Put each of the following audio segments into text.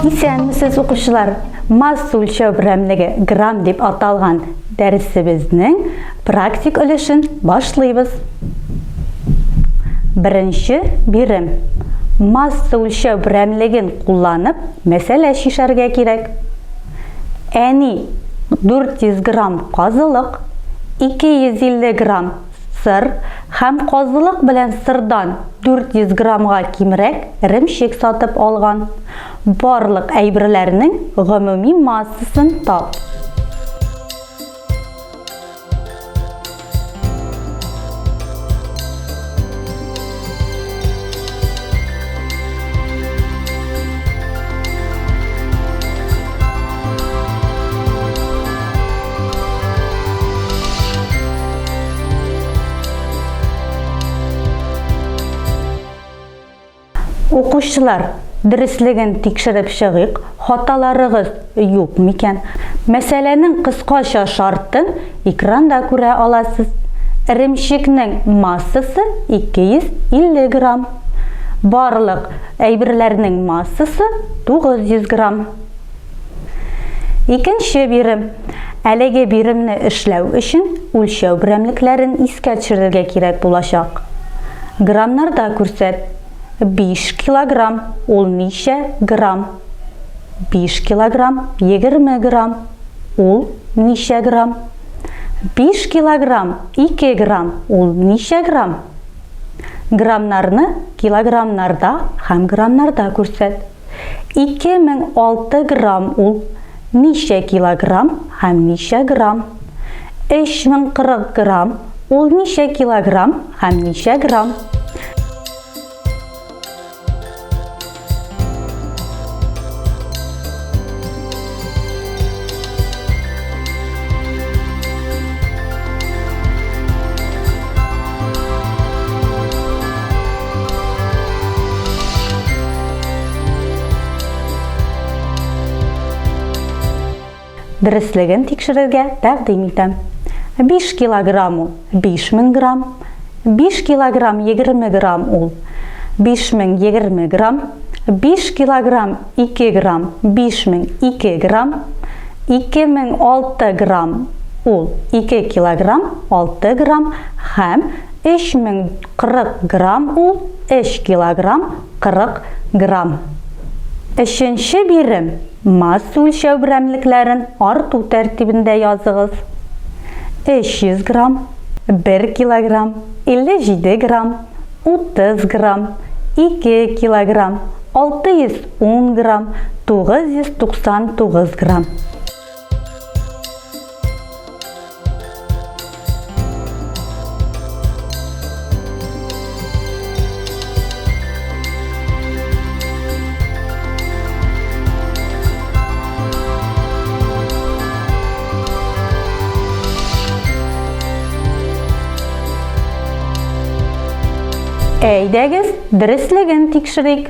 Исәнмесез укучылар, масса өлчәү берәмлеге грамм дип аталган дәресебезнең практик өлешен башлыйбыз. Беренче бирем. Масса өлчәү берәмлеген кулланып, мәсьәлә шишәргә кирәк. Әни 400 грамм казылык, 250 грамм сыр һәм казылык белән сырдан 400 граммга кимрәк иремчек сатып алган. Барлык әйберләрнең гомуми массасын тап. Укучылар, дәреслеген тикшереп чыгыйк, хаталарыгыз юк микән? Мәсьәләнең кыскача шартын экранда күрә аласыз. Иремчекнең массасы 250 грамм. Барлык әйберләрнең массасы 900 грамм. Икенче бирем. Әлеге биремне эшләү өчен үлчәү берәмлекләрен искә төшерергә кирәк булачак. Граммнарда күрсәт. 5 килограмм, ул ничә грамм? 5 килограмм, 20 грамм, ул ничә грамм? 5 килограмм, 2 грамм, ул ничә грамм? Граммнарны килограммнарда һәм граммнарда күрсәт. 2006 грамм, ул ничә килограмм һәм ничә грамм? 3040 грамм, ул ничә килограмм һәм ничә грамм? Дәреслеген тикшерергә тәкъдим итәм. 5 килограмм ул 5000 грамм, 5 килограмм 20 грамм ул 5020 грамм, 5 килограмм 2 грамм 5002 грамм, 2006 грамм ул 2 килограмм 6 грамм һәм 3040 грамм ул 3 килограмм 40 грамм. Өченче бирем. Масса үлчәү берәмлекләрен арту тәртибендә языгыз. 300 грамм, 1 килограмм, 57 грамм, 30 грамм, 2 килограмм, 610 грамм, 999 грамм. Әйдәгез, дәреслеген тикшерик.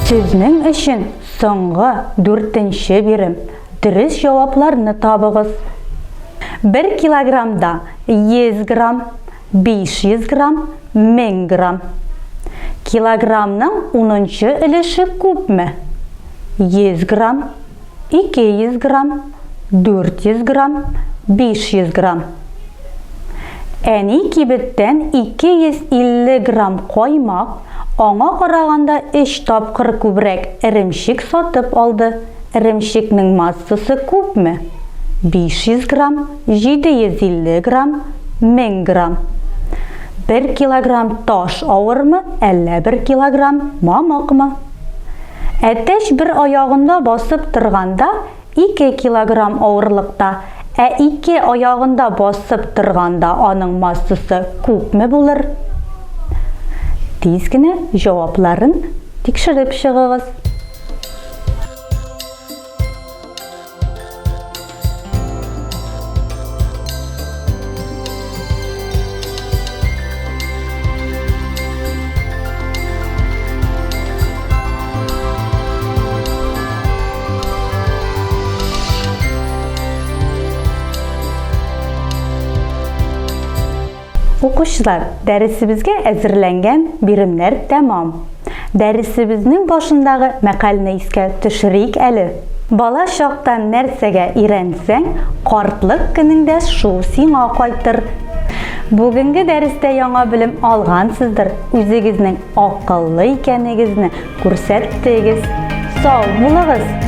Сезнең өчен соңгы 4нче бирем. Дөрес җавапларны табыгыз. 1 килограммда 100 грамм, 500 грамм, 1000 грамм. Килограммның 10нчы өлеше күпме? 100 грамм, 200 грамм, 400 грамм, 500 грамм. Әни кибеттән 250 грамм каймак, аңа караганда 3 тапкыр күбрәк иремчек сатып алды. Иремчекнең массасы күпме? 500 грамм, 750 грамм, 1000 грамм. 1 килограмм таш авырмы, әллә 1 килограмм мамыкмы? Әтәч бер аягында басып торганда 2 килограмм авырлыкта, 2 аягында басып торганда аның массасы күпме булыр? Тиз генә җавапларын тикшереп чыгыгыз. Укучылар, дәресебезгә әзерләнгән биремнәр тәмам. Дәресебезнең башындагы мәкалне искә төшерик әле. Бала чактан нәрсәгә өйрәнсәң, картлык көнеңдә шул сиңа кайтыр. Бүгенге дәрестә яңа белем алгансыздыр. Үзегезнең акыллы икәнегезне күрсәттегез. Сау булыгыз.